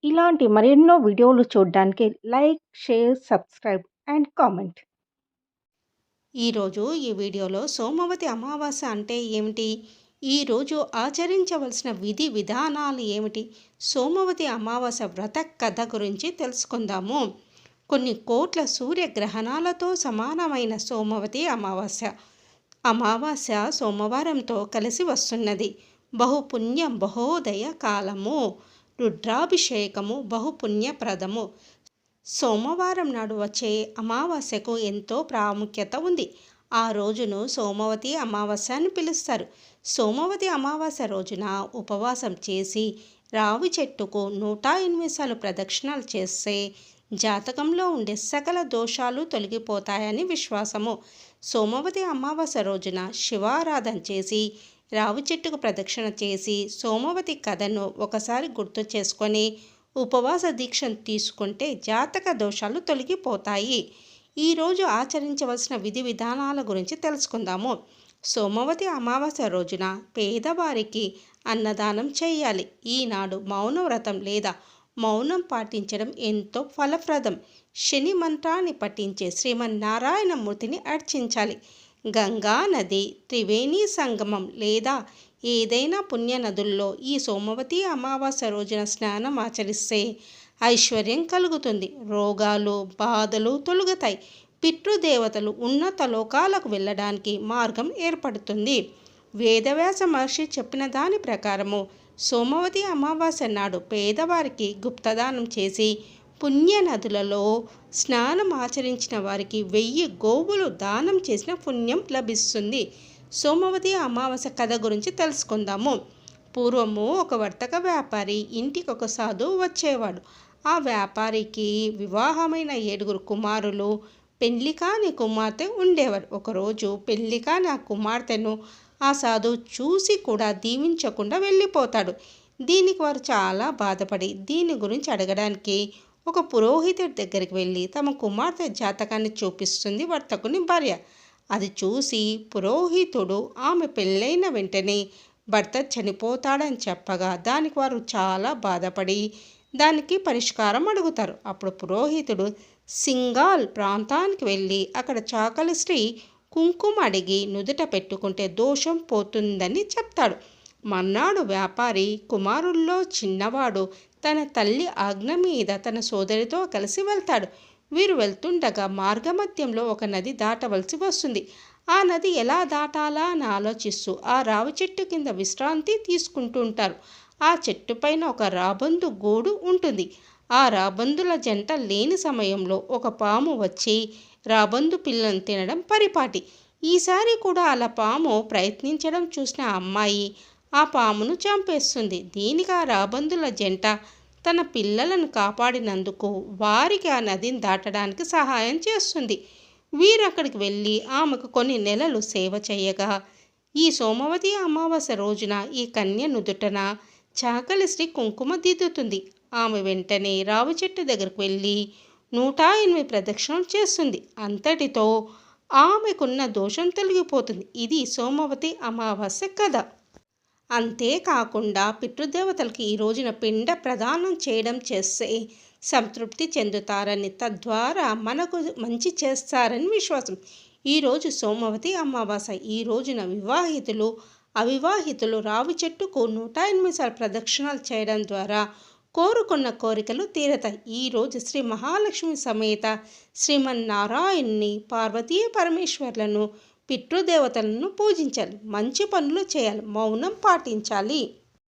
ఇలాంటి మరెన్నో వీడియోలు చూడడానికి like, share, subscribe and comment. ఈరోజు ఈ వీడియోలో సోమవతి అమావాస్య అంటే ఏమిటి, ఈరోజు ఆచరించవలసిన విధి విధానాలు ఏమిటి, సోమవతి అమావాస్య వ్రత కథ గురించి తెలుసుకుందాము. కొన్ని కోట్ల సూర్యగ్రహణాలతో సమానమైన సోమవతి అమావాస్య. అమావాస్య సోమవారంతో కలిసి వస్తున్నది. బహుపుణ్యం బహోదయ కాలము. రుద్రాభిషేకము బహుపుణ్యప్రదము. సోమవారం నాడు వచ్చే అమావాస్యకు ఎంతో ప్రాముఖ్యత ఉంది. ఆ రోజును సోమవతి అమావాస్య అని పిలుస్తారు. సోమవతి అమావాస్య రోజున ఉపవాసం చేసి రావి చెట్టుకు 108 సార్లు ప్రదక్షిణాలు చేస్తే జాతకంలో ఉండే సకల దోషాలు తొలగిపోతాయని విశ్వాసము. సోమవతి అమావాస్య రోజున శివారాధన చేసి రావి చెట్టుకు ప్రదక్షిణ చేసి సోమవతి కథను ఒకసారి గుర్తు చేసుకొని ఉపవాస దీక్షను తీసుకుంటే జాతక దోషాలు తొలగిపోతాయి. ఈరోజు ఆచరించవలసిన విధి విధానాల గురించి తెలుసుకుందాము. సోమవతి అమావాస్య రోజున పేదవారికి అన్నదానం చేయాలి. ఈనాడు మౌన వ్రతం లేదా మౌనం పాటించడం ఎంతో ఫలప్రదం. శని మంత్రాన్ని పఠించే శ్రీమన్నారాయణమూర్తిని అర్చించాలి. గంగా నది, త్రివేణి సంగమం లేదా ఏదైనా పుణ్యనదుల్లో ఈ సోమవతి అమావాస్య రోజున స్నానం ఆచరిస్తే ఐశ్వర్యం కలుగుతుంది. రోగాలు బాధలు తొలగుతాయి. పితృదేవతలు ఉన్నత లోకాలకు వెళ్ళడానికి మార్గం ఏర్పడుతుంది. వేదవ్యాస మహర్షి చెప్పిన దాని ప్రకారము సోమవతి అమావాస్య నాడు పేదవారికి గుప్తదానం చేసి పుణ్యనదులలో స్నానం ఆచరించిన వారికి 1000 గోవులు దానం చేసిన పుణ్యం లభిస్తుంది. సోమవతి అమావాస్య కథ గురించి తెలుసుకుందాము. పూర్వము ఒక వర్తక వ్యాపారి ఇంటికి ఒక సాధువు వచ్చేవాడు. ఆ వ్యాపారికి వివాహమైన 7 కుమారులు, పెళ్లి కాని కుమార్తె ఉండేవారు. ఒకరోజు పెళ్లి కాని ఆ కుమార్తెను ఆ సాధువు చూసి కూడా దీవించకుండా వెళ్ళిపోతాడు. దీనికి వారు చాలా బాధపడి దీని గురించి అడగడానికి ఒక పురోహితుడి దగ్గరికి వెళ్ళి తమ కుమార్తె జాతకాన్ని చూపిస్తుంది వర్తకుని భార్య. అది చూసి పురోహితుడు ఆమె పెళ్ళైన వెంటనే భర్త చనిపోతాడని చెప్పగా దానికి వారు చాలా బాధపడి దానికి పరిష్కారం అడుగుతారు. అప్పుడు పురోహితుడు సింగాల్ ప్రాంతానికి వెళ్ళి అక్కడ చాకలి స్త్రీ కుంకుమ అడిగి నుదుట పెట్టుకుంటే దోషం పోతుందని చెప్తాడు. మర్నాడు వ్యాపారి కుమారుల్లో చిన్నవాడు తన తల్లి ఆజ్ఞ మీద తన సోదరితో కలిసి వెళ్తాడు. వీరు వెళ్తుండగా మార్గమధ్యంలో ఒక నది దాటవలసి వస్తుంది. ఆ నది ఎలా దాటాలా అని ఆలోచిస్తూ ఆ రావి చెట్టు కింద విశ్రాంతి తీసుకుంటుంటారు. ఆ చెట్టు పైన ఒక రాబందు గూడు ఉంటుంది. ఆ రాబందుల జంట లేని సమయంలో ఒక పాము వచ్చి రాబందు పిల్లను తినడం పరిపాటి. ఈసారి కూడా అలా పాము ప్రయత్నించడం చూసిన అమ్మాయి ఆ పామును చంపేస్తుంది. దీనికి ఆ రాబందుల జంట తన పిల్లలను కాపాడినందుకు వారికి ఆ నదిని దాటడానికి సహాయం చేస్తుంది. వీరు అక్కడికి వెళ్ళి ఆమెకు కొన్ని నెలలు సేవ చేయగా ఈ సోమవతి అమావాస్య రోజున ఈ కన్య నుదుటన చాకలి శ్రీ కుంకుమ దిద్దుతుంది. ఆమె వెంటనే రావి చెట్టు దగ్గరకు వెళ్ళి 108 ప్రదక్షిణలు చేస్తుంది. అంతటితో ఆమెకున్న దోషం తొలగిపోతుంది. ఇది సోమవతి అమావాస్య కథ. అంతేకాకుండా పితృదేవతలకి ఈ రోజున పిండ ప్రదానం చేయడం చేస్తే సంతృప్తి చెందుతారని, తద్వారా మనకు మంచి చేస్తారని విశ్వాసం. ఈరోజు సోమవతి అమావాస్య. ఈ రోజున వివాహితులు అవివాహితులు రావి చెట్టుకు 108 సార్లు ప్రదక్షిణాలు చేయడం ద్వారా కోరుకున్న కోరికలు తీరతాయి. ఈరోజు శ్రీ మహాలక్ష్మి సమేత శ్రీమన్నారాయణ్ణి, పార్వతీ పరమేశ్వర్లను, పితృదేవతలను పూజించాలి. మంచి పనులు చేయాలి. మౌనం పాటించాలి.